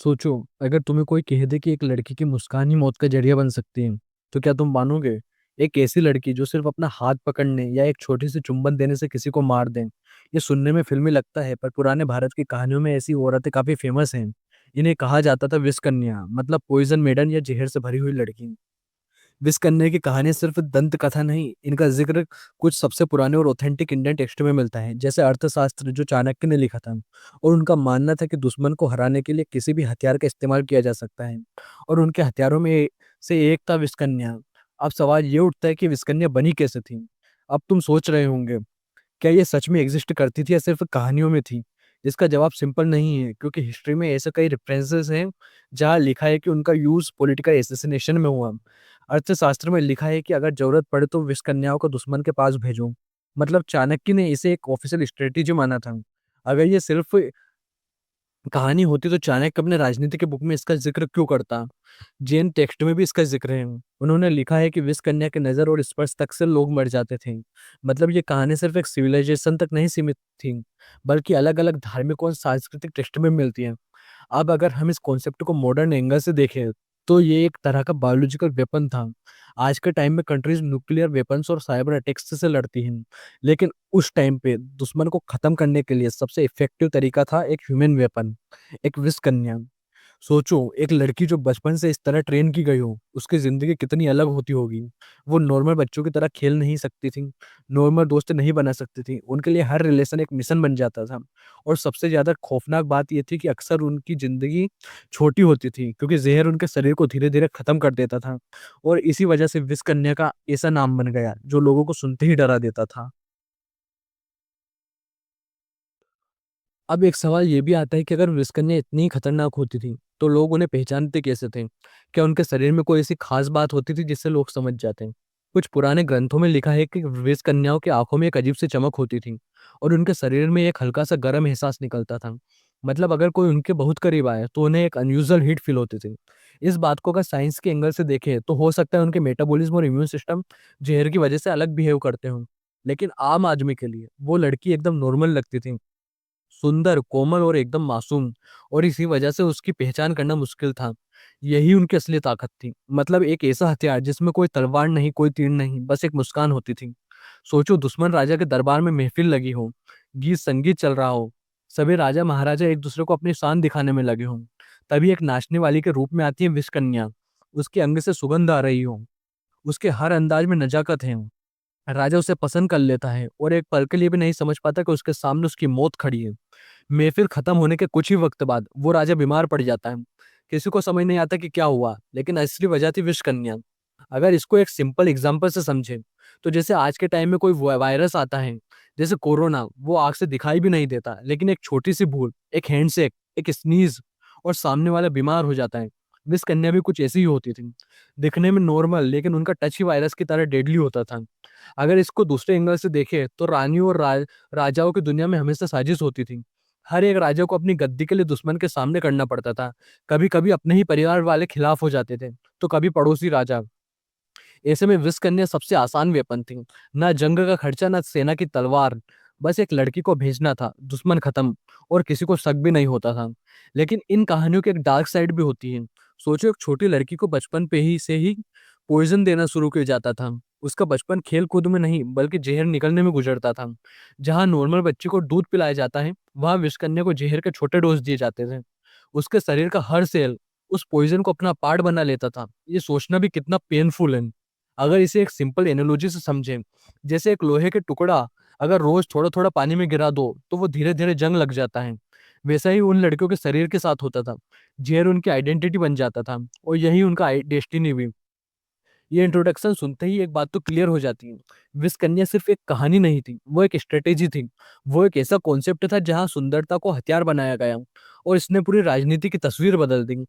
सोचो, अगर तुम्हें कोई कह दे कि एक लड़की की मुस्कान ही मौत का जरिया बन सकती है, तो क्या तुम मानोगे? एक ऐसी लड़की जो सिर्फ अपना हाथ पकड़ने या एक छोटी सी चुंबन देने से किसी को मार दे। ये सुनने में फिल्मी लगता है, पर पुराने भारत की कहानियों में ऐसी औरतें काफी फेमस हैं। इन्हें कहा जाता था विष कन्या, मतलब पॉइजन मेडन या जहर से भरी हुई लड़की। विष कन्या की कहानी सिर्फ दंत कथा नहीं, इनका जिक्र कुछ सबसे पुराने और ऑथेंटिक इंडियन टेक्स्ट में मिलता है, जैसे अर्थशास्त्र जो चाणक्य ने लिखा था। और उनका मानना था कि दुश्मन को हराने के लिए किसी भी हथियार का इस्तेमाल किया जा सकता है, और उनके हथियारों में से एक था विष कन्या। अब सवाल ये उठता है कि विष कन्या बनी कैसे थी। अब तुम सोच रहे होंगे, क्या ये सच में एग्जिस्ट करती थी या सिर्फ कहानियों में थी? इसका जवाब सिंपल नहीं है, क्योंकि हिस्ट्री में ऐसे कई रेफरेंसेस हैं जहाँ लिखा है कि उनका यूज पॉलिटिकल एसेसिनेशन में हुआ। अर्थशास्त्र में लिखा है कि अगर जरूरत पड़े तो विष कन्याओं को दुश्मन के पास भेजो। मतलब चाणक्य ने इसे एक ऑफिशियल स्ट्रेटेजी माना था। अगर ये सिर्फ कहानी होती तो चाणक्य अपने राजनीति के बुक में इसका जिक्र क्यों करता? जैन टेक्स्ट में भी इसका जिक्र है। उन्होंने लिखा है कि विष कन्या के नजर और स्पर्श तक से लोग मर जाते थे। मतलब ये कहानी सिर्फ एक सिविलाइजेशन तक नहीं सीमित थी, बल्कि अलग अलग धार्मिक और सांस्कृतिक टेक्स्ट में मिलती है। अब अगर हम इस कॉन्सेप्ट को मॉडर्न एंगल से देखें, तो ये एक तरह का बायोलॉजिकल वेपन था। आज के टाइम में कंट्रीज न्यूक्लियर वेपन्स और साइबर अटैक्स से लड़ती हैं, लेकिन उस टाइम पे दुश्मन को खत्म करने के लिए सबसे इफेक्टिव तरीका था एक ह्यूमन वेपन, एक विष कन्या। सोचो, एक लड़की जो बचपन से इस तरह ट्रेन की गई हो, उसकी जिंदगी कितनी अलग होती होगी। वो नॉर्मल बच्चों की तरह खेल नहीं सकती थी, नॉर्मल दोस्त नहीं बना सकती थी, उनके लिए हर रिलेशन एक मिशन बन जाता था। और सबसे ज्यादा खौफनाक बात ये थी कि अक्सर उनकी जिंदगी छोटी होती थी, क्योंकि जहर उनके शरीर को धीरे धीरे खत्म कर देता था। और इसी वजह से विष कन्या का ऐसा नाम बन गया जो लोगों को सुनते ही डरा देता था। अब एक सवाल ये भी आता है कि अगर विस्कन्या इतनी खतरनाक होती थी, तो लोग उन्हें पहचानते कैसे थे? क्या उनके शरीर में कोई ऐसी खास बात होती थी जिससे लोग समझ जाते हैं? कुछ पुराने ग्रंथों में लिखा है कि विष कन्याओं की आंखों में एक अजीब सी चमक होती थी, और उनके शरीर में एक हल्का सा गर्म एहसास निकलता था। मतलब अगर कोई उनके बहुत करीब आए तो उन्हें एक अनयूजुअल हीट फील होती थी। इस बात को अगर साइंस के एंगल से देखें, तो हो सकता है उनके मेटाबॉलिज्म और इम्यून सिस्टम जहर की वजह से अलग बिहेव करते हों। लेकिन आम आदमी के लिए वो लड़की एकदम नॉर्मल लगती थी, सुंदर, कोमल और एकदम मासूम। और इसी वजह से उसकी पहचान करना मुश्किल था। यही उनकी असली ताकत थी। मतलब एक ऐसा हथियार जिसमें कोई तलवार नहीं, कोई तीर नहीं, बस एक मुस्कान होती थी। सोचो, दुश्मन राजा के दरबार में महफिल लगी हो, गीत संगीत चल रहा हो, सभी राजा महाराजा एक दूसरे को अपनी शान दिखाने में लगे हों। तभी एक नाचने वाली के रूप में आती है विष कन्या। उसके अंग से सुगंध आ रही हो, उसके हर अंदाज में नजाकत है। राजा उसे पसंद कर लेता है, और एक पल के लिए भी नहीं समझ पाता कि उसके सामने उसकी मौत खड़ी है। महफिल खत्म होने के कुछ ही वक्त बाद वो राजा बीमार पड़ जाता है। किसी को समझ नहीं आता कि क्या हुआ, लेकिन असली वजह थी विष कन्या। अगर इसको एक सिंपल एग्जांपल से समझे, तो जैसे आज के टाइम में कोई वायरस आता है, जैसे कोरोना, वो आग से दिखाई भी नहीं देता, लेकिन एक छोटी सी भूल, एक हैंडशेक, एक स्नीज, और सामने वाला बीमार हो जाता है। विष कन्या भी कुछ ऐसी ही होती थी, दिखने में नॉर्मल, लेकिन उनका टच ही वायरस की तरह डेडली होता था। अगर इसको दूसरे एंगल से देखें, तो रानियों और राजाओं की दुनिया में हमेशा साजिश होती थी। हर एक राजा को अपनी गद्दी के लिए दुश्मन के सामने करना पड़ता था। कभी कभी अपने ही परिवार वाले खिलाफ हो जाते थे, तो कभी पड़ोसी राजा। ऐसे में विष कन्या सबसे आसान वेपन थी। ना जंग का खर्चा, ना सेना की तलवार, बस एक लड़की को भेजना था, दुश्मन खत्म, और किसी को शक भी नहीं होता था। लेकिन इन कहानियों की एक डार्क साइड भी होती है। सोचो, एक छोटी लड़की को बचपन पे ही से ही पॉइजन देना शुरू किया जाता था। उसका बचपन खेल कूद में नहीं, बल्कि जहर निकलने में गुजरता था। जहाँ नॉर्मल बच्चे को दूध पिलाया जाता है, वहाँ विष कन्या को जहर के छोटे डोज दिए जाते थे। उसके शरीर का हर सेल उस पॉइजन को अपना पार्ट बना लेता था। ये सोचना भी कितना पेनफुल है। अगर इसे एक सिंपल एनालॉजी से समझें, जैसे एक लोहे के टुकड़ा अगर रोज थोड़ा थोड़ा पानी में गिरा दो, तो वो धीरे धीरे जंग लग जाता है। वैसा ही उन लड़कियों के शरीर के साथ होता था। जहर उनकी आइडेंटिटी बन जाता था, और यही उनका डेस्टिनी भी। ये इंट्रोडक्शन सुनते ही एक बात तो क्लियर हो जाती है, विष कन्या सिर्फ एक कहानी नहीं थी, वो एक स्ट्रेटेजी थी। वो एक ऐसा कॉन्सेप्ट था जहाँ सुंदरता को हथियार बनाया गया, और इसने पूरी राजनीति की तस्वीर बदल दी।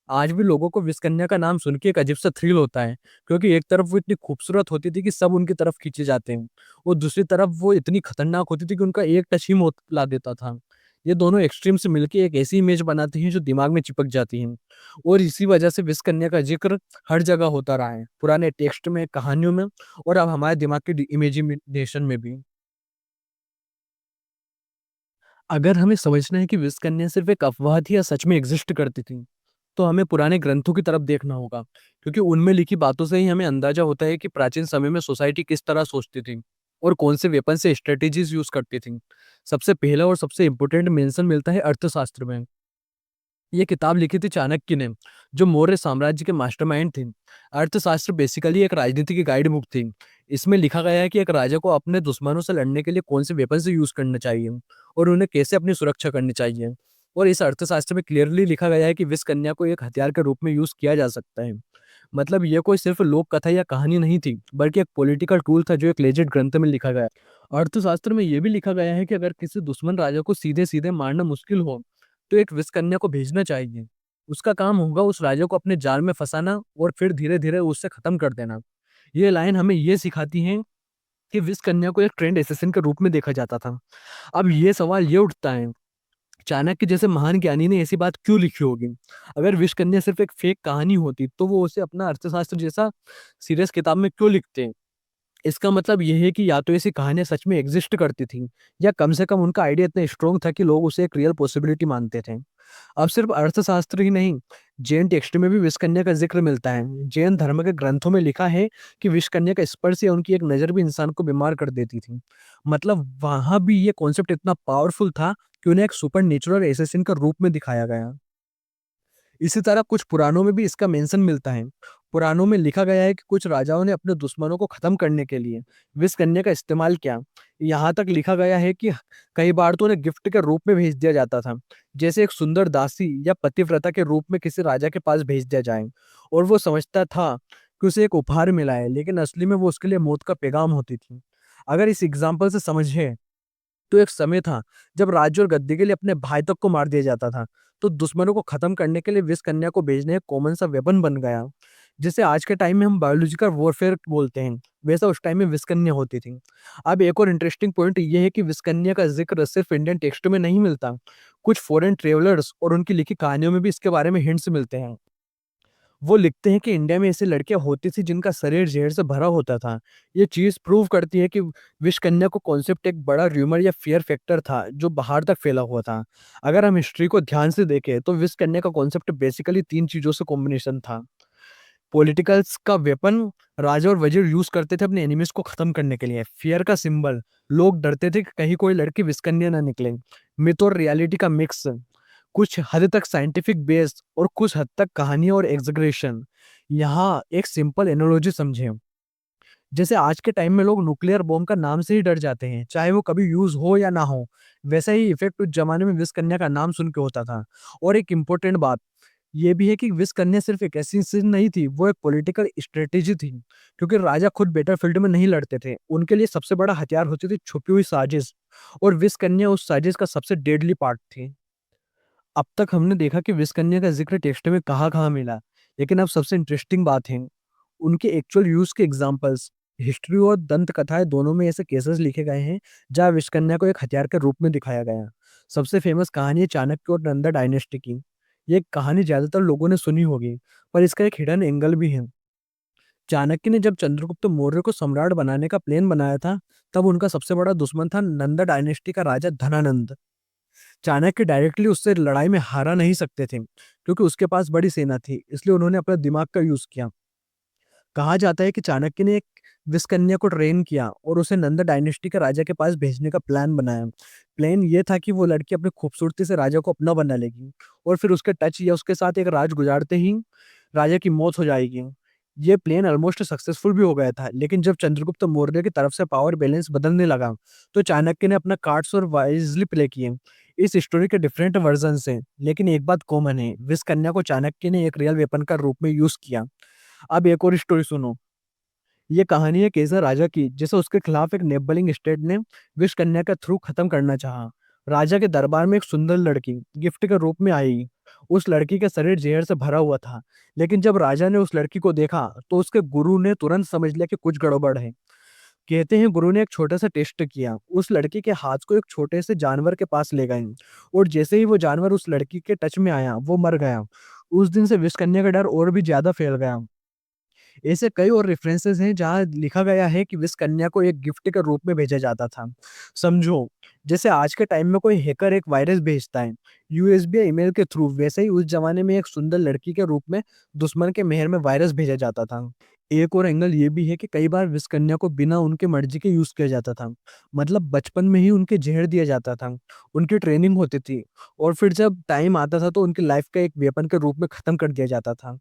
आज भी लोगों को विष कन्या का नाम सुन के एक अजीब सा थ्रिल होता है, क्योंकि एक तरफ वो इतनी खूबसूरत होती थी कि सब उनकी तरफ खींचे जाते हैं, और दूसरी तरफ वो इतनी खतरनाक होती थी कि उनका एक टच ही मौत ला देता था। ये दोनों एक्सट्रीम से मिलकर एक ऐसी इमेज बनाती हैं जो दिमाग में चिपक जाती है। और इसी वजह से विष कन्या का जिक्र हर जगह होता रहा है, पुराने टेक्स्ट में, कहानियों में, और अब हमारे दिमाग के इमेजिनेशन में भी। अगर हमें समझना है कि विष कन्या सिर्फ एक अफवाह थी या सच में एग्जिस्ट करती थी, तो हमें पुराने ग्रंथों की तरफ देखना होगा, क्योंकि उनमें लिखी बातों से ही हमें अंदाजा होता है कि प्राचीन समय में सोसाइटी किस तरह सोचती थी और कौन से वेपन से स्ट्रेटेजीज यूज करती थी। सबसे पहला और सबसे इंपॉर्टेंट मेंशन मिलता है अर्थशास्त्र में। ये किताब लिखी थी चाणक्य ने, जो मौर्य साम्राज्य के मास्टरमाइंड थे। अर्थशास्त्र बेसिकली एक राजनीति की गाइड बुक थी। इसमें लिखा गया है कि एक राजा को अपने दुश्मनों से लड़ने के लिए कौन से वेपन से यूज करना चाहिए और उन्हें कैसे अपनी सुरक्षा करनी चाहिए। और इस अर्थशास्त्र में क्लियरली लिखा गया है कि विष कन्या को एक हथियार के रूप में यूज किया जा सकता है। मतलब ये कोई सिर्फ लोक कथा या कहानी नहीं थी, बल्कि एक पॉलिटिकल टूल था जो एक लेजेंड ग्रंथ में लिखा गया। अर्थशास्त्र में यह भी लिखा गया है कि अगर किसी दुश्मन राजा को सीधे सीधे मारना मुश्किल हो, तो एक विषकन्या को भेजना चाहिए। उसका काम होगा उस राजा को अपने जाल में फंसाना और फिर धीरे धीरे उससे खत्म कर देना। ये लाइन हमें ये सिखाती है कि विषकन्या को एक ट्रेंड एसेसिन के रूप में देखा जाता था। अब ये सवाल ये उठता है, चाणक्य जैसे महान ज्ञानी ने ऐसी बात क्यों लिखी होगी? अगर विषकन्या सिर्फ एक फेक कहानी होती, तो वो उसे अपना अर्थशास्त्र जैसा सीरियस किताब में क्यों लिखते? इसका मतलब ये है कि या तो ऐसी कहानियां सच में एग्जिस्ट करती थी, या कम से कम उनका आइडिया इतना स्ट्रॉन्ग था कि लोग उसे एक रियल पॉसिबिलिटी मानते थे। अब सिर्फ अर्थशास्त्र ही नहीं, जैन टेक्स्ट में भी विषकन्या का जिक्र मिलता है। जैन धर्म के ग्रंथों में लिखा है कि विषकन्या का स्पर्श या उनकी एक नजर भी इंसान को बीमार कर देती थी। मतलब वहां भी ये कॉन्सेप्ट इतना पावरफुल था कि उन्हें एक सुपर नेचुरल एसेसिन का रूप में दिखाया गया। इसी तरह कुछ पुराणों में भी इसका मेंशन मिलता है। पुराणों में लिखा गया है कि कुछ राजाओं ने अपने दुश्मनों को खत्म करने के लिए विष कन्या का इस्तेमाल किया। यहाँ तक लिखा गया है कि कई बार तो उन्हें गिफ्ट के रूप में भेज दिया जाता था, जैसे एक सुंदर दासी या पतिव्रता के रूप में किसी राजा के पास भेज दिया जाए, और वो समझता था कि उसे एक उपहार मिला है, लेकिन असली में वो उसके लिए मौत का पैगाम होती थी। अगर इस एग्जाम्पल से समझे, तो एक समय था जब राज्य और गद्दी के लिए अपने भाई तक को मार दिया जाता था, तो दुश्मनों को खत्म करने के लिए विष कन्या को भेजने एक कॉमन सा वेपन बन गया। जिसे आज के टाइम में हम बायोलॉजिकल वॉरफेयर बोलते हैं, वैसा उस टाइम में विष कन्या होती थी। अब एक और इंटरेस्टिंग पॉइंट ये है कि विष कन्या का जिक्र सिर्फ इंडियन टेक्स्ट में नहीं मिलता, कुछ फॉरेन ट्रेवलर्स और उनकी लिखी कहानियों में भी इसके बारे में हिंट्स मिलते हैं। वो लिखते हैं कि इंडिया में ऐसी लड़कियां होती थी जिनका शरीर जहर से भरा होता था। ये चीज प्रूव करती है कि विष कन्या को कॉन्सेप्ट एक बड़ा र्यूमर या फियर फैक्टर था जो बाहर तक फैला हुआ था। अगर हम हिस्ट्री को ध्यान से देखें, तो विष कन्या का कॉन्सेप्ट बेसिकली तीन चीजों से कॉम्बिनेशन था। पॉलिटिकल्स का वेपन, राजा और वजीर यूज करते थे अपने एनिमीज को खत्म करने के लिए। फियर का सिंबल, लोग डरते थे कि कहीं कोई लड़की विष कन्या ना निकले। मिथ और रियलिटी का मिक्स, कुछ हद तक साइंटिफिक बेस और कुछ हद तक कहानी और एग्जैगरेशन। यहाँ एक सिंपल एनालॉजी समझें, जैसे आज के टाइम में लोग न्यूक्लियर बॉम्ब का नाम से ही डर जाते हैं, चाहे वो कभी यूज हो या ना हो। वैसा ही इफेक्ट उस जमाने में विष कन्या का नाम सुन के होता था। और एक इम्पोर्टेंट बात ये भी है कि विष कन्या सिर्फ एक ऐसी चीज नहीं थी, वो एक पॉलिटिकल स्ट्रेटेजी थी। क्योंकि राजा खुद बैटलफील्ड में नहीं लड़ते थे, उनके लिए सबसे बड़ा हथियार होती थी छुपी हुई साजिश, और विष कन्या उस साजिश का सबसे डेडली पार्ट थी। अब तक हमने देखा कि विषकन्या का जिक्र टेक्स्ट में कहाँ-कहाँ मिला, लेकिन अब सबसे इंटरेस्टिंग बात है उनके एक्चुअल यूज के एग्जांपल्स। हिस्ट्री और दंत कथाएं दोनों में ऐसे केसेस लिखे गए हैं जहाँ विषकन्या को एक हथियार के रूप में दिखाया गया। सबसे फेमस कहानी है चाणक्य और नंदा डायनेस्टी की। ये कहानी ज्यादातर लोगों ने सुनी होगी, पर इसका एक हिडन एंगल भी है। चाणक्य ने जब चंद्रगुप्त मौर्य को सम्राट बनाने का प्लान बनाया था, तब उनका सबसे बड़ा दुश्मन था नंदा डायनेस्टी का राजा धनानंद। चाणक्य डायरेक्टली उससे लड़ाई में हारा नहीं सकते थे, क्योंकि उसके पास बड़ी सेना थी, इसलिए उन्होंने अपने दिमाग का यूज किया। कहा जाता है कि चाणक्य ने एक विषकन्या को ट्रेन किया और उसे नंदा डायनेस्टी के राजा के पास भेजने का प्लान बनाया। प्लान ये था कि वो लड़की अपनी खूबसूरती से राजा को अपना बना लेगी, और फिर उसके टच या उसके साथ एक राज गुजारते ही राजा की मौत हो जाएगी। ये प्लान ऑलमोस्ट सक्सेसफुल भी हो गया था, लेकिन जब चंद्रगुप्त मौर्य की तरफ से पावर बैलेंस बदलने लगा, तो चाणक्य ने अपना कार्ड्स और वाइजली प्ले किए। इस स्टोरी के डिफरेंट वर्जन हैं, लेकिन एक बात कॉमन है, विष कन्या को चाणक्य ने एक रियल वेपन का रूप में यूज किया। अब एक और स्टोरी सुनो। ये कहानी है केसर राजा की, जिसे उसके खिलाफ एक नेबलिंग स्टेट ने विष कन्या के थ्रू खत्म करना चाहा। राजा के दरबार में एक सुंदर लड़की गिफ्ट के रूप में आई। उस लड़की का शरीर जहर से भरा हुआ था, लेकिन जब राजा ने उस लड़की को देखा, तो उसके गुरु ने तुरंत समझ लिया कि कुछ गड़बड़ है। कहते हैं गुरु ने एक छोटा सा टेस्ट किया, उस लड़की के हाथ को एक छोटे से जानवर के पास ले गए, और जैसे ही वो जानवर उस लड़की के टच में आया, वो मर गया। उस दिन से विष कन्या का डर और भी ज्यादा फैल गया। ऐसे कई और रेफरेंसेस हैं जहाँ लिखा गया है कि विष कन्या को एक गिफ्ट के रूप में भेजा जाता था। समझो, जैसे आज के टाइम में कोई हैकर एक वायरस भेजता है यूएसबी या ईमेल के थ्रू, वैसे ही उस जमाने में एक सुंदर लड़की के रूप में दुश्मन के महल में वायरस भेजा जाता था। एक और एंगल ये भी है कि कई बार विष कन्या को बिना उनके मर्जी के यूज किया जाता था। मतलब बचपन में ही उनके जहर दिया जाता था, उनकी ट्रेनिंग होती थी, और फिर जब टाइम आता था तो उनकी लाइफ का एक वेपन के रूप में खत्म कर दिया जाता था।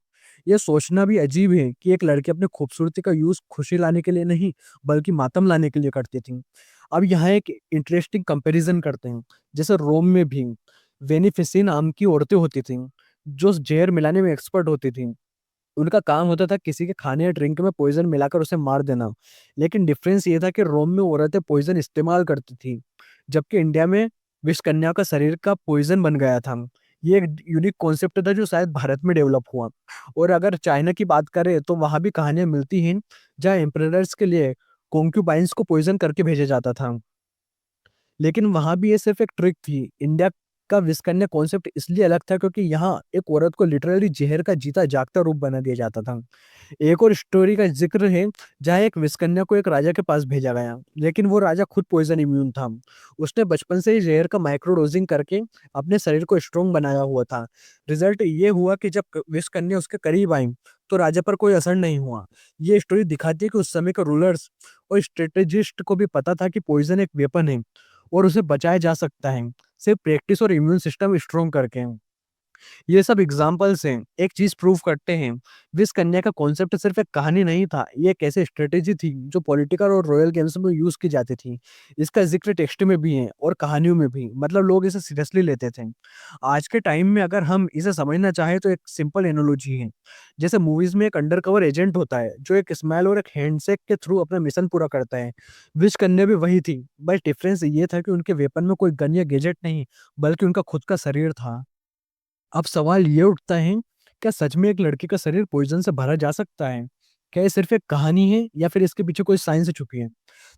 ये सोचना भी अजीब है कि एक लड़की अपनी खूबसूरती का यूज खुशी लाने के लिए नहीं, बल्कि मातम लाने के लिए करती थी। अब यहाँ एक इंटरेस्टिंग कंपैरिजन करते हैं। जैसे रोम में भी वेनिफिसी नाम की औरतें होती थीं, जो जहर मिलाने में एक्सपर्ट होती थीं। उनका काम होता था किसी के खाने या ड्रिंक में पॉइजन मिलाकर उसे मार देना। लेकिन डिफरेंस ये था कि रोम में औरतें पॉइजन इस्तेमाल करती थी, जबकि इंडिया में विष कन्या का शरीर का पॉइजन बन गया था। ये एक यूनिक कॉन्सेप्ट था जो शायद भारत में डेवलप हुआ। और अगर चाइना की बात करें तो वहां भी कहानियां मिलती हैं, जहाँ एम्परर्स के लिए कॉन्क्यूबाइंस को पॉइजन करके भेजा जाता था। लेकिन वहां भी ये सिर्फ एक ट्रिक थी। इंडिया का विस्कन्या कॉन्सेप्ट इसलिए अलग था क्योंकि यहाँ एक औरत को लिटरली जहर का जीता जागता रूप बना दिया जाता था। एक और स्टोरी का जिक्र है, जहाँ एक विस्कन्या को एक राजा के पास भेजा गया, लेकिन वो राजा खुद पॉइजन इम्यून था। उसने बचपन से ही जहर का माइक्रो डोजिंग करके अपने शरीर को स्ट्रोंग बनाया हुआ था। रिजल्ट ये हुआ कि जब विस्कन्या उसके करीब आई तो राजा पर कोई असर नहीं हुआ। ये स्टोरी दिखाती है कि उस समय के रूलर्स और स्ट्रेटेजिस्ट को भी पता था कि पॉइजन एक वेपन है और उसे बचाया जा सकता है, सिर्फ प्रैक्टिस और इम्यून सिस्टम स्ट्रोंग करके। ये सब एग्जाम्पल्स हैं, एक चीज प्रूव करते हैं, विष कन्या का कॉन्सेप्ट सिर्फ एक कहानी नहीं था, ये एक ऐसी स्ट्रेटेजी थी जो पॉलिटिकल और रॉयल गेम्स में यूज की जाती थी। इसका जिक्र टेक्स्ट में भी है और कहानियों में भी, मतलब लोग इसे सीरियसली लेते थे। आज के टाइम में अगर हम इसे समझना चाहें तो एक सिंपल एनोलॉजी है। जैसे मूवीज में एक अंडरकवर एजेंट होता है जो एक स्माइल और एक हैंडशेक के थ्रू अपना मिशन पूरा करता है। विश कन्या भी वही थी, बस डिफरेंस ये था कि उनके वेपन में कोई गन या गैजेट नहीं, बल्कि उनका खुद का शरीर था। अब सवाल ये उठता है, क्या सच में एक लड़के का शरीर पॉइजन से भरा जा सकता है? क्या ये सिर्फ एक कहानी है या फिर इसके पीछे कोई साइंस छुपी है?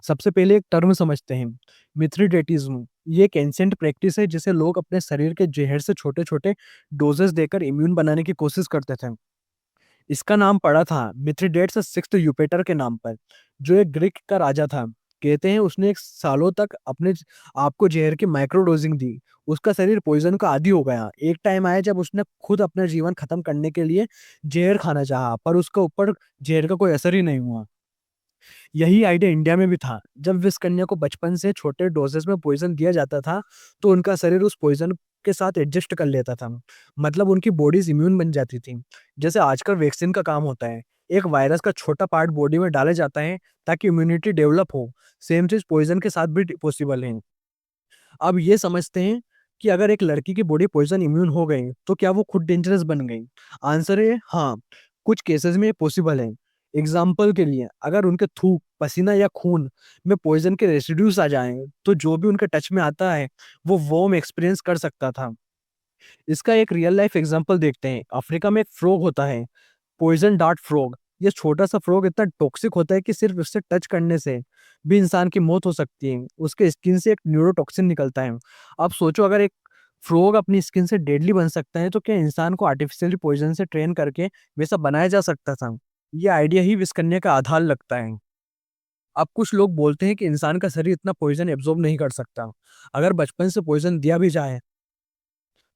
सबसे पहले एक टर्म समझते हैं, मिथ्रिडेटिज्म। ये एक एंशिएंट प्रैक्टिस है जिसे लोग अपने शरीर के जहर से छोटे-छोटे डोजेस देकर इम्यून बनाने की कोशिश करते थे। इसका नाम पड़ा था मिथ्रिडेट्स सिक्स्थ यूपिटर के नाम पर, जो एक ग्रीक का राजा था। कहते हैं उसने एक सालों तक अपने आपको जहर की माइक्रो डोजिंग दी। उसका शरीर पॉइजन का आदी हो गया। एक टाइम आया जब उसने खुद अपना जीवन खत्म करने के लिए जहर खाना चाहा, पर उसके ऊपर जहर का कोई असर ही नहीं हुआ। यही आइडिया इंडिया में भी था। जब विष कन्या को बचपन से छोटे डोजेस में पॉइजन दिया जाता था, तो उनका शरीर उस पॉइजन के साथ एडजस्ट कर लेता था। मतलब उनकी बॉडीज इम्यून बन जाती थी। जैसे आजकल वैक्सीन का काम होता है, एक वायरस का छोटा पार्ट बॉडी में डाला जाता है ताकि इम्यूनिटी डेवलप हो। सेम चीज पॉइजन के साथ भी पॉसिबल है। अब ये समझते हैं कि अगर एक लड़की की बॉडी पॉइजन इम्यून हो गई तो क्या वो खुद डेंजरस बन गई? आंसर है हाँ, कुछ केसेस में पॉसिबल है। एग्जाम्पल के लिए अगर उनके थूक, पसीना या खून में पॉइजन के रेसिड्यूज आ जाएं तो जो भी उनके टच में आता है वो वॉर्म एक्सपीरियंस कर सकता था। इसका एक रियल लाइफ एग्जाम्पल देखते हैं। अफ्रीका में एक फ्रॉग होता है, पॉइजन डार्ट फ्रॉग। ये छोटा सा फ्रॉग इतना टॉक्सिक होता है कि सिर्फ उससे टच करने से भी इंसान की मौत हो सकती है। उसके स्किन से एक न्यूरोटॉक्सिन निकलता है। अब सोचो, अगर एक फ्रॉग अपनी स्किन से डेडली बन सकता है तो क्या इंसान को आर्टिफिशियली पॉइजन से ट्रेन करके वैसा बनाया जा सकता था? ये आइडिया ही विष करने का आधार लगता है। अब कुछ लोग बोलते हैं कि इंसान का शरीर इतना पॉइजन एब्जॉर्ब नहीं कर सकता। अगर बचपन से पॉइजन दिया भी जाए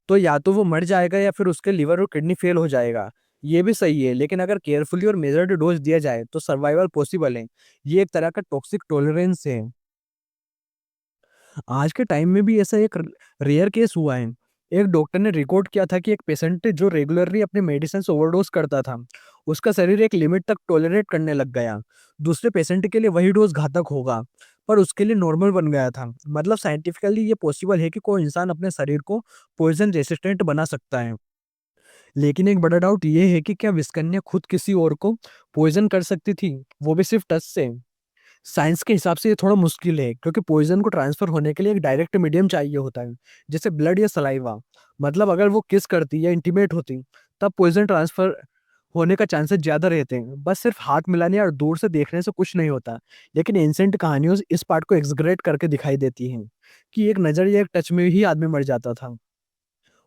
तो या तो वो मर जाएगा या फिर उसके लिवर और किडनी फेल हो जाएगा। ये भी सही है, लेकिन अगर केयरफुली और मेजर्ड डोज दिया जाए तो सर्वाइवल पॉसिबल है। ये एक तरह का टॉक्सिक टॉलरेंस है। आज के टाइम में भी ऐसा एक रेयर केस हुआ है। एक डॉक्टर ने रिकॉर्ड किया था कि एक पेशेंट जो रेगुलरली अपने मेडिसिन से ओवरडोज करता था, उसका शरीर एक लिमिट तक टॉलरेट करने लग गया। दूसरे पेशेंट के लिए वही डोज घातक होगा, पर उसके लिए नॉर्मल बन गया था। मतलब साइंटिफिकली ये पॉसिबल है कि कोई इंसान अपने शरीर को पॉइजन रेसिस्टेंट बना सकता है। लेकिन एक बड़ा डाउट ये है कि क्या विस्कन्या खुद किसी और को पॉइजन कर सकती थी, वो भी सिर्फ टच से? साइंस के हिसाब से ये थोड़ा मुश्किल है क्योंकि पॉइजन को ट्रांसफर होने के लिए एक डायरेक्ट मीडियम चाहिए होता है, जैसे ब्लड या सलाइवा। मतलब अगर वो किस करती या इंटीमेट होती तब पॉइजन ट्रांसफर होने का चांसेस ज्यादा रहते हैं। बस सिर्फ हाथ मिलाने या दूर से देखने से कुछ नहीं होता। लेकिन एंसेंट कहानियों इस पार्ट को एक्सग्रेट करके दिखाई देती हैं कि एक नजर या एक टच में ही आदमी मर जाता था।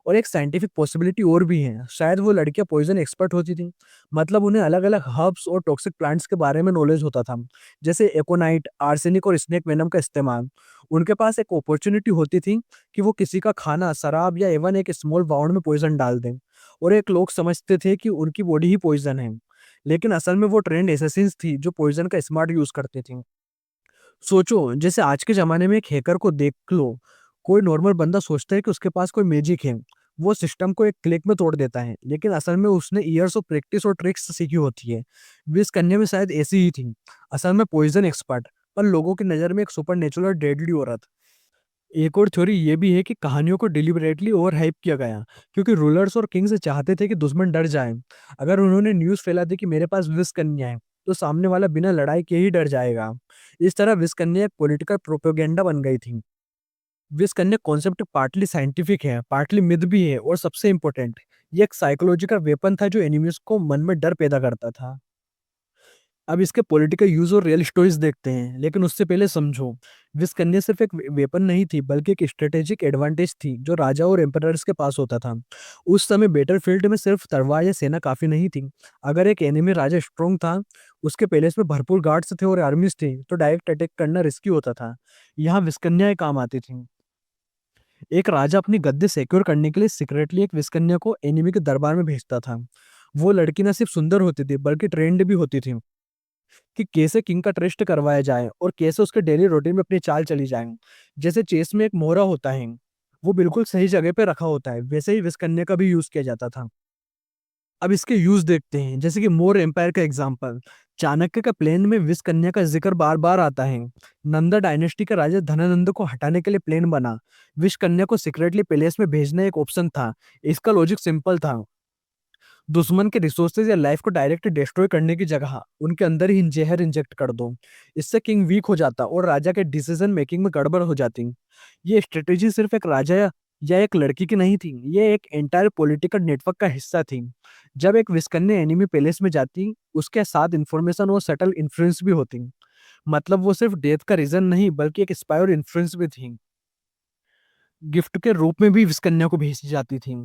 और एक साइंटिफिक पॉसिबिलिटी और भी है, शायद वो लड़कियां पॉइजन एक्सपर्ट होती थी। मतलब उन्हें अलग अलग हर्ब्स और टॉक्सिक प्लांट्स के बारे में नॉलेज होता था, जैसे एकोनाइट, आर्सेनिक और स्नेक वेनम का इस्तेमाल। उनके पास एक अपॉर्चुनिटी होती थी कि वो किसी का खाना, शराब या इवन एक स्मॉल बाउंड में पॉइजन डाल दें, और एक लोग समझते थे कि उनकी बॉडी ही पॉइजन है, लेकिन असल में वो ट्रेंड एसेसिन्स थी जो पॉइजन का स्मार्ट यूज करती थी। सोचो, जैसे आज के ज़माने में एक हैकर को देख लो, कोई नॉर्मल बंदा सोचता है कि उसके पास कोई मैजिक है, वो सिस्टम को एक क्लिक में तोड़ देता है, लेकिन असल में उसने ईयर्स ऑफ प्रैक्टिस और ट्रिक्स सीखी होती है। विश कन्या में शायद ऐसी ही थी, असल में पॉइजन एक्सपर्ट, पर लोगों की नज़र में एक सुपरनेचुरल डेडली औरत। एक और थ्योरी ये भी है कि कहानियों को डिलिबरेटली ओवर हाइप किया गया, क्योंकि रूलर्स और किंग्स चाहते थे कि दुश्मन डर जाए। अगर उन्होंने न्यूज़ फैला दी कि मेरे पास विश कन्या है, तो सामने वाला बिना लड़ाई के ही डर जाएगा। इस तरह विश कन्या एक पॉलिटिकल प्रोपेगेंडा बन गई थी। विश कन्या कॉन्सेप्ट पार्टली साइंटिफिक है, पार्टली मिथ भी है, और सबसे इम्पोर्टेंट, ये एक साइकोलॉजिकल वेपन था जो एनिमीज को मन में डर पैदा करता था। अब इसके पॉलिटिकल यूज और रियल स्टोरीज देखते हैं, लेकिन उससे पहले समझो, विस्कन्या सिर्फ एक वेपन नहीं थी, बल्कि एक स्ट्रेटेजिक एडवांटेज थी जो राजा और एम्परर्स के पास होता था। उस समय बैटलफील्ड में सिर्फ तलवार या सेना काफी नहीं थी। अगर एक एनिमी राजा स्ट्रोंग था, उसके पैलेस में भरपूर गार्ड्स थे और आर्मीज थी, तो डायरेक्ट अटैक करना रिस्की होता था। यहाँ विस्कन्याएं काम आती थी। एक राजा अपनी गद्दी सिक्योर करने के लिए सीक्रेटली एक विस्कन्या को एनिमी के दरबार में भेजता था। वो लड़की न सिर्फ सुंदर होती थी, बल्कि ट्रेंड भी होती थी कि कैसे किंग का ट्रस्ट करवाया जाए और कैसे उसके डेली रूटीन में अपनी चाल चली जाए। जैसे चेस में एक मोहरा होता है, वो बिल्कुल सही जगह पे रखा होता है, वैसे ही विस्कन्या का भी यूज किया जाता था। अब इसके यूज देखते हैं, जैसे कि मोर एम्पायर का एग्जांपल। चाणक्य का प्लेन में विस्कन्या का जिक्र बार बार आता है। नंदा डायनेस्टी का राजा धनानंद को हटाने के लिए प्लेन बना, विस्कन्या को सीक्रेटली पैलेस में भेजना एक ऑप्शन था। इसका लॉजिक सिंपल था, दुश्मन के रिसोर्सेज या लाइफ को डायरेक्ट डिस्ट्रॉय करने की जगह उनके अंदर ही जहर इंजेक्ट कर दो। इससे किंग वीक हो जाता और राजा के डिसीजन मेकिंग में गड़बड़ हो जाती। ये स्ट्रेटेजी सिर्फ एक राजा या एक लड़की की नहीं थी, ये एक एंटायर पॉलिटिकल नेटवर्क का हिस्सा थी। जब एक विस्कन्या एनिमी पैलेस में जाती, उसके साथ इंफॉर्मेशन और सटल इन्फ्लुएंस भी होती। मतलब वो सिर्फ डेथ का रीजन नहीं, बल्कि एक स्पाई और इन्फ्लुएंस भी थी। गिफ्ट के रूप में भी विस्कन्या को भेजी जाती थी।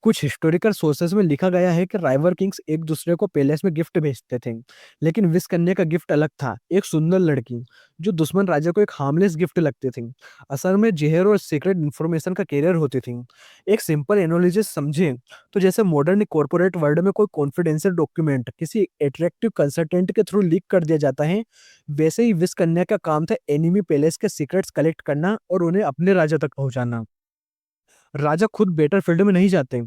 कुछ हिस्टोरिकल सोर्सेज में लिखा गया है कि राइवल किंग्स एक दूसरे को पैलेस में गिफ्ट भेजते थे, लेकिन विस्कन्या का गिफ्ट अलग था, एक सुंदर लड़की, जो दुश्मन राजा को एक हार्मलेस गिफ्ट लगती थी। असल में जहर और सीक्रेट इन्फॉर्मेशन का कैरियर होती थी। एक सिंपल एनालॉजी समझे, तो जैसे मॉडर्न कॉर्पोरेट वर्ल्ड में कोई कॉन्फिडेंशियल डॉक्यूमेंट किसी अट्रैक्टिव कंसल्टेंट के थ्रू लीक कर दिया जाता है, वैसे ही विस्कन्या का काम था एनिमी पैलेस के सीक्रेट्स कलेक्ट करना और उन्हें अपने राजा तक पहुंचाना। राजा खुद बैटलफील्ड में नहीं जाते,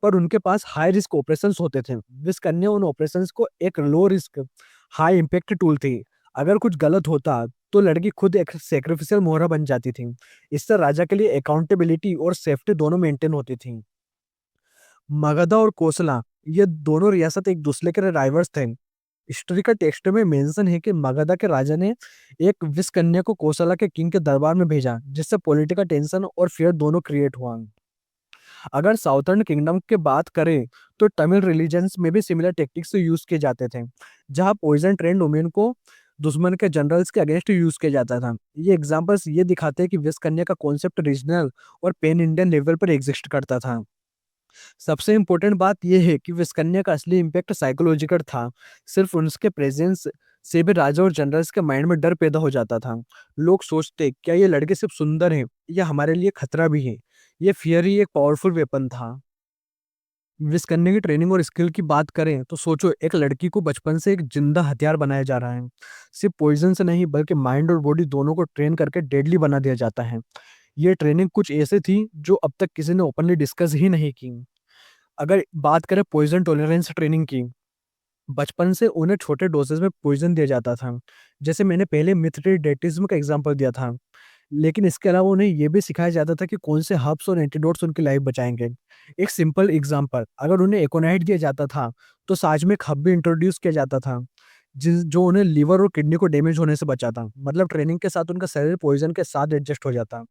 पर उनके पास हाई रिस्क ऑपरेशंस होते थे। विस्कन्या उन ऑपरेशंस को एक low risk high impact tool थी। अगर कुछ गलत होता, तो लड़की खुद एक सेक्रिफिशियल मोहरा बन जाती थी। इससे राजा के लिए अकाउंटेबिलिटी और सेफ्टी दोनों मेंटेन होती थी। मगधा और कोसला, ये दोनों रियासत एक दूसरे के राइवल्स थे। हिस्ट्री का टेक्स्ट में मेंशन है कि मगधा के राजा ने एक विस्कन्या को कोसला के किंग के दरबार में भेजा, जिससे पॉलिटिकल टेंशन और फियर दोनों क्रिएट हुआ। अगर साउथर्न किंगडम की बात करें, तो तमिल रिलीजन्स में भी सिमिलर टेक्टिक्स यूज किए जाते थे, जहां पॉइजन ट्रेंड वुमेन को दुश्मन के जनरल्स के अगेंस्ट यूज किया जाता था। ये एग्जांपल्स ये दिखाते हैं कि विष कन्या का कॉन्सेप्ट रीजनल और पैन इंडियन लेवल पर एग्जिस्ट करता था। सबसे इम्पोर्टेंट बात यह है कि विस्कन्या का असली इम्पैक्ट साइकोलॉजिकल था। सिर्फ उनके प्रेजेंस से भी राजा और जनरल्स के माइंड में डर पैदा हो जाता था। लोग सोचते, क्या ये लड़के सिर्फ सुंदर हैं या हमारे लिए खतरा भी है। ये फियर ही एक पावरफुल वेपन था। विस्कन्या की ट्रेनिंग और स्किल की बात करें, तो सोचो, एक लड़की को बचपन से एक जिंदा हथियार बनाया जा रहा है। सिर्फ पॉइजन से नहीं, बल्कि माइंड और बॉडी दोनों को ट्रेन करके डेडली बना दिया जाता है। ये ट्रेनिंग कुछ ऐसे थी जो अब तक किसी ने ओपनली डिस्कस ही नहीं की। अगर बात करें पॉइजन टॉलरेंस ट्रेनिंग की, बचपन से उन्हें छोटे डोसेज में पॉइजन दिया जाता था। जैसे मैंने पहले मिथ्रिडेटिज्म का एग्जांपल दिया था, लेकिन इसके अलावा उन्हें यह भी सिखाया जाता था कि कौन से हर्ब्स और एंटीडोट्स उनकी लाइफ बचाएंगे। एक सिंपल एग्जांपल, अगर उन्हें एकोनाइट दिया जाता था, तो साथ में एक हब भी इंट्रोड्यूस किया जाता था, जो उन्हें लीवर और किडनी को डैमेज होने से बचाता। मतलब ट्रेनिंग के साथ उनका शरीर पॉइजन के साथ एडजस्ट हो जाता।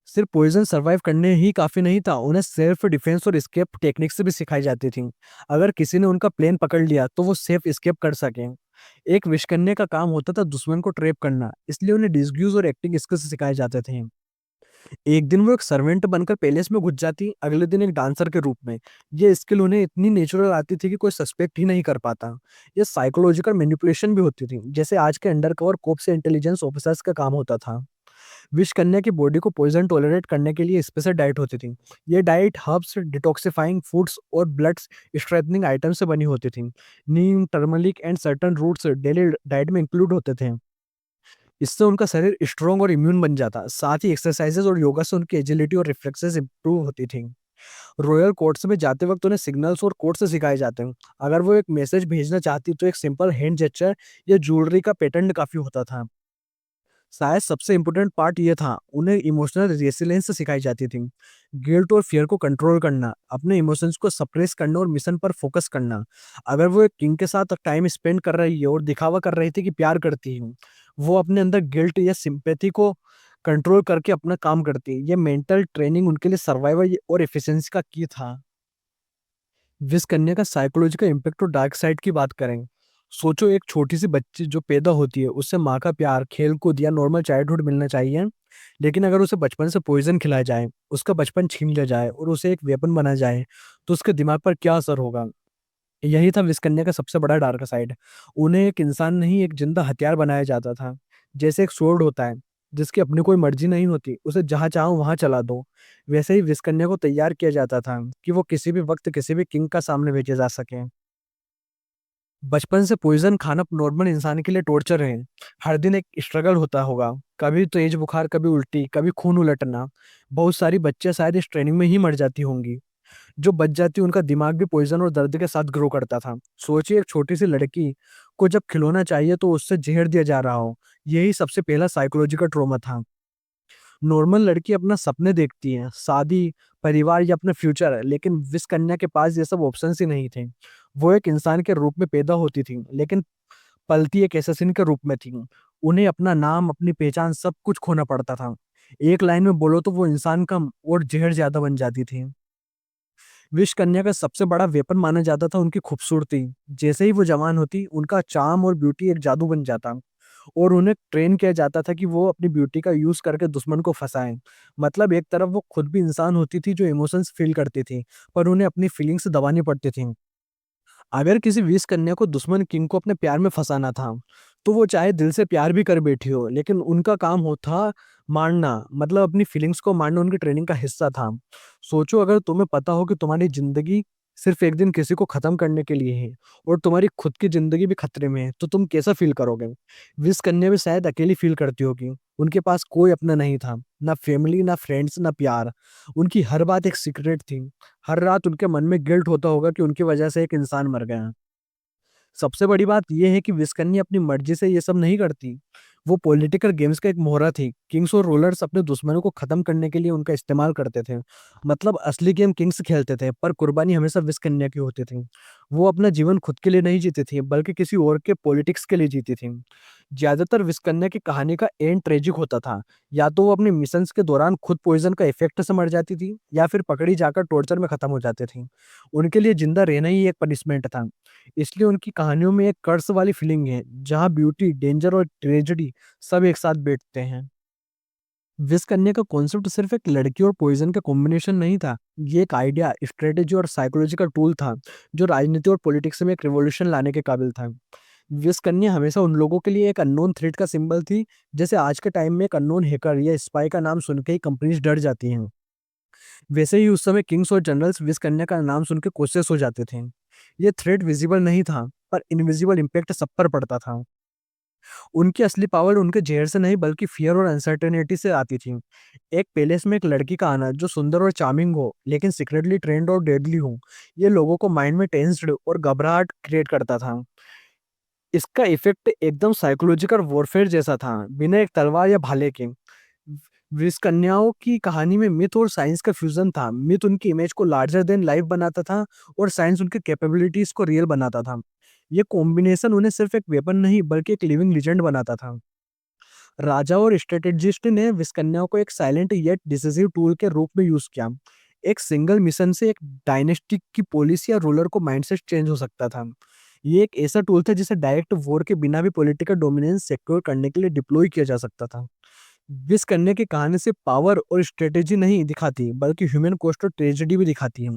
सिर्फ पॉइजन सर्वाइव करने ही काफी नहीं था, उन्हें सेल्फ डिफेंस और एस्केप टेक्निक्स भी सिखाई जाती थी। अगर किसी ने उनका प्लेन पकड़ लिया, तो वो सेफ एस्केप कर सके। एक विश का काम होता था दुश्मन को ट्रैप करना, इसलिए उन्हें डिस्ग्यूज और एक्टिंग स्किल्स सिखाए जाते थे। एक दिन वो एक सर्वेंट बनकर पैलेस में घुस जाती, अगले दिन एक डांसर के रूप में। ये स्किल उन्हें इतनी नेचुरल आती थी कि कोई सस्पेक्ट ही नहीं कर पाता। ये साइकोलॉजिकल मैनिपुलेशन भी होती थी, जैसे आज के अंडरकवर कोप से इंटेलिजेंस ऑफिसर्स का काम होता था। विश कन्या की बॉडी को पॉइजन टॉलरेट करने के लिए स्पेशल डाइट होती थी। ये डाइट हर्ब्स, डिटॉक्सिफाइंग फूड्स और ब्लड स्ट्रेंथनिंग आइटम से बनी होती थी। Neem, turmeric and certain roots daily diet में इंक्लूड होते थे। इससे उनका शरीर स्ट्रांग और इम्यून बन जाता। साथ ही एक्सरसाइजेज और योगा से उनकी एजिलिटी और रिफ्लेक्सेस इंप्रूव होती थी। रॉयल कोर्ट्स में जाते वक्त उन्हें सिग्नल्स और कोड से सिखाए जाते हैं। अगर वो एक मैसेज भेजना चाहती तो एक सिंपल हैंड जेस्चर या ज्वेलरी का पैटर्न काफी होता था। शायद सबसे इम्पोर्टेंट पार्ट ये था, उन्हें इमोशनल रेसिलियंस सिखाई जाती थी। गिल्ट और फियर को कंट्रोल करना, अपने इमोशंस को सप्रेस करना और मिशन पर फोकस करना। अगर वो एक किंग के साथ टाइम स्पेंड कर रही है और दिखावा कर रही थी कि प्यार करती हूँ, वो अपने अंदर गिल्ट या सिंपैथी को कंट्रोल करके अपना काम करती है। ये मेंटल ट्रेनिंग उनके लिए सर्वाइवल और एफिशिएंसी का की था। विश कन्या का साइकोलॉजिकल इम्पैक्ट और डार्क साइड की बात करें, सोचो एक छोटी सी बच्ची जो पैदा होती है, उससे माँ का प्यार, खेलकूद या नॉर्मल चाइल्डहुड मिलना चाहिए। लेकिन अगर उसे बचपन से पॉइजन खिलाया जाए, उसका बचपन छीन लिया जाए और उसे एक वेपन बनाया जाए, तो उसके दिमाग पर क्या असर होगा। यही था विश कन्या का सबसे बड़ा डार्क साइड। उन्हें एक इंसान नहीं, एक जिंदा हथियार बनाया जाता था। जैसे एक स्वॉर्ड होता है जिसकी अपनी कोई मर्जी नहीं होती, उसे जहां चाहो वहां चला दो। वैसे ही विश कन्या को तैयार किया जाता था कि वो किसी भी वक्त किसी भी किंग का सामने भेजे जा सके। बचपन से पॉइजन खाना नॉर्मल इंसान के लिए टॉर्चर है। हर दिन एक स्ट्रगल होता होगा, कभी तेज बुखार, कभी उल्टी, कभी खून उलटना। बहुत सारी बच्चे शायद इस ट्रेनिंग में ही मर जाती होंगी। जो बच जाती उनका दिमाग भी पॉइजन और दर्द के साथ ग्रो करता था। सोचिए एक छोटी सी लड़की को जब खिलौना चाहिए तो उससे जहर दिया जा रहा हो। यही सबसे पहला साइकोलॉजिकल ट्रॉमा था। नॉर्मल लड़की अपना सपने देखती है, शादी, परिवार या अपना फ्यूचर, लेकिन विश कन्या के पास ये सब ऑप्शंस ही नहीं थे। वो एक इंसान के रूप में पैदा होती थी, लेकिन पलती एक एसेसिन के रूप में थी। उन्हें अपना नाम, अपनी पहचान, सब कुछ खोना पड़ता था। एक लाइन में बोलो तो वो इंसान कम और जहर ज्यादा बन जाती थी। विश कन्या का सबसे बड़ा वेपन माना जाता था उनकी खूबसूरती। जैसे ही वो जवान होती, उनका चार्म और ब्यूटी एक जादू बन जाता और उन्हें ट्रेन किया जाता था कि वो अपनी ब्यूटी का यूज करके दुश्मन को फंसाएं। मतलब एक तरफ वो खुद भी इंसान होती थी जो इमोशंस फील करती थी, पर उन्हें अपनी फीलिंग्स दबानी पड़ती थी। अगर किसी विश कन्या को दुश्मन किंग को अपने प्यार में फंसाना था, तो वो चाहे दिल से प्यार भी कर बैठी हो, लेकिन उनका काम होता मारना, मतलब अपनी फीलिंग्स को मारना उनकी ट्रेनिंग का हिस्सा था। सोचो अगर तुम्हें पता हो कि तुम्हारी जिंदगी सिर्फ एक दिन किसी को खत्म करने के लिए है और तुम्हारी खुद की जिंदगी भी खतरे में है, तो तुम कैसा फील करोगे। विश कन्या भी शायद अकेली फील करती होगी। उनके पास कोई अपना नहीं था, ना फैमिली, ना फ्रेंड्स, ना प्यार। उनकी हर बात एक सीक्रेट थी। हर रात उनके मन में गिल्ट होता होगा कि उनकी वजह से एक इंसान मर गया। सबसे बड़ी बात यह है कि विस्कन्या अपनी मर्जी से ये सब नहीं करती। वो पॉलिटिकल गेम्स का एक मोहरा थी। किंग्स और रूलर्स अपने दुश्मनों को खत्म करने के लिए उनका इस्तेमाल करते थे। मतलब असली गेम किंग्स खेलते थे, पर कुर्बानी हमेशा विस्कन्या की होती थी। वो अपना जीवन खुद के लिए नहीं जीती थी, बल्कि किसी और के पॉलिटिक्स के लिए जीती थी। ज्यादातर विस्कन्या की कहानी का एंड ट्रेजिक होता था। या तो वो अपने मिशंस के दौरान खुद पॉइजन का इफेक्ट से मर जाती थी, या फिर पकड़ी जाकर टॉर्चर में खत्म हो जाती थी। उनके लिए जिंदा रहना ही एक पनिशमेंट था। इसलिए उनकी कहानियों में एक कर्स वाली फीलिंग है, जहाँ ब्यूटी, डेंजर और ट्रेजेडी सब एक साथ बैठते हैं। विश करने का कॉन्सेप्ट सिर्फ एक लड़की और पॉइजन का कॉम्बिनेशन नहीं था। ये एक आइडिया, स्ट्रेटेजी और साइकोलॉजिकल टूल था, जो राजनीति और पॉलिटिक्स में एक रिवॉल्यूशन लाने के काबिल था। विश कन्या हमेशा उन लोगों के लिए एक अननोन थ्रेट का सिंबल थी। जैसे आज के टाइम में एक अननोन हैकर या स्पाई का नाम सुन के ही कंपनीज डर जाती हैं, वैसे ही उस समय किंग्स और जनरल्स विश कन्या का नाम सुन के कोशिश हो जाते थे। ये थ्रेट विजिबल नहीं था, पर इनविजिबल इम्पैक्ट सब पर पड़ता था। उनकी असली पावर उनके जहर से नहीं, बल्कि फियर और अनसर्टेनिटी से आती थी। एक पैलेस में एक लड़की का आना जो सुंदर और चार्मिंग हो, लेकिन सीक्रेटली ट्रेंड और डेडली हो, ये लोगों को माइंड में टेंस्ड और घबराहट क्रिएट करता था। इसका इफेक्ट एकदम साइकोलॉजिकल वॉरफेयर जैसा था, बिना एक तलवार या भाले के। विष कन्याओं की कहानी में मिथ और साइंस का फ्यूजन था। मिथ उनकी इमेज को लार्जर देन लाइफ बनाता था, और साइंस उनके कैपेबिलिटीज को रियल बनाता था। ये कॉम्बिनेशन उन्हें सिर्फ एक वेपन नहीं, बल्कि एक लिविंग लेजेंड बनाता था। राजा और स्ट्रेटेजिस्ट ने विस्कन्याओं को एक साइलेंट येट डिसिसिव टूल के रूप में यूज किया। एक सिंगल मिशन से एक डायनेस्टी की पॉलिसी या रूलर को माइंडसेट चेंज हो सकता था। ये एक ऐसा टूल था जिसे डायरेक्ट वॉर के बिना भी पॉलिटिकल डोमिनेंस सिक्योर करने के लिए डिप्लॉय किया जा सकता था। विश करने की कहानी सिर्फ पावर और स्ट्रेटेजी नहीं दिखाती, बल्कि ह्यूमन कॉस्ट और ट्रेजेडी भी दिखाती है।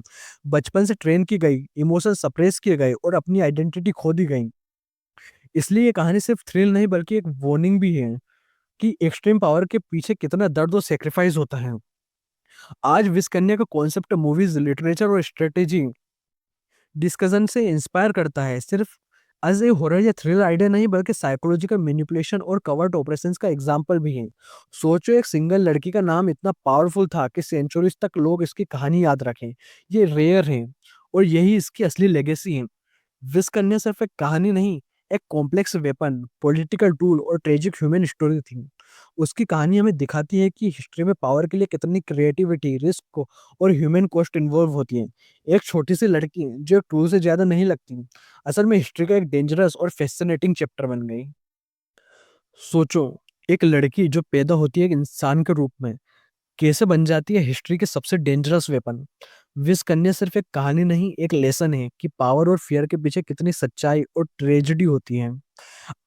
बचपन से ट्रेन की गई, इमोशन सप्रेस किए गए और अपनी आइडेंटिटी खो दी गई। इसलिए ये कहानी सिर्फ थ्रिल नहीं बल्कि एक वार्निंग भी है कि एक्सट्रीम पावर के पीछे कितना दर्द और सेक्रीफाइस होता है। आज विश करने का कॉन्सेप्ट मूवीज, लिटरेचर और स्ट्रेटेजी डिस्कशन से इंस्पायर करता है, सिर्फ एज ए हॉरर या थ्रिल आइडिया नहीं बल्कि साइकोलॉजिकल मैनिपुलेशन और कवर्ट ऑपरेशंस का एग्जाम्पल भी है। सोचो, एक सिंगल लड़की का नाम इतना पावरफुल था कि सेंचुरीज तक लोग इसकी कहानी याद रखें। ये रेयर है और यही इसकी असली लेगेसी है। विश कन्या सिर्फ एक कहानी नहीं, एक कॉम्प्लेक्स वेपन, पॉलिटिकल टूल और ट्रेजिक ह्यूमन स्टोरी थी। उसकी कहानी हमें दिखाती है कि हिस्ट्री में पावर के लिए कितनी क्रिएटिविटी, रिस्क और ह्यूमन कॉस्ट इन्वॉल्व होती है। एक छोटी सी लड़की जो एक टूल से ज्यादा नहीं लगती, असल में हिस्ट्री का एक डेंजरस और फैसिनेटिंग चैप्टर बन गई। सोचो, एक लड़की जो पैदा होती है एक इंसान के रूप में, कैसे बन जाती है हिस्ट्री के सबसे डेंजरस वेपन। विश कन्या सिर्फ एक कहानी नहीं, एक लेसन है कि पावर और फियर के पीछे कितनी सच्चाई और ट्रेजेडी होती है।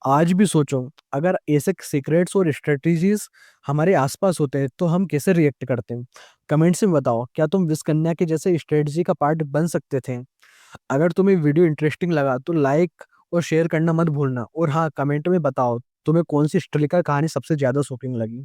आज भी सोचो, अगर ऐसे सीक्रेट्स और स्ट्रेटजीज हमारे आसपास होते हैं तो हम कैसे रिएक्ट करते हैं। कमेंट्स में बताओ, क्या तुम विश कन्या के जैसे स्ट्रेटजी का पार्ट बन सकते थे। अगर तुम्हें वीडियो इंटरेस्टिंग लगा तो लाइक और शेयर करना मत भूलना, और हाँ, कमेंट में बताओ तुम्हें कौन सी हिस्टोरिकल कहानी सबसे ज्यादा शॉकिंग लगी।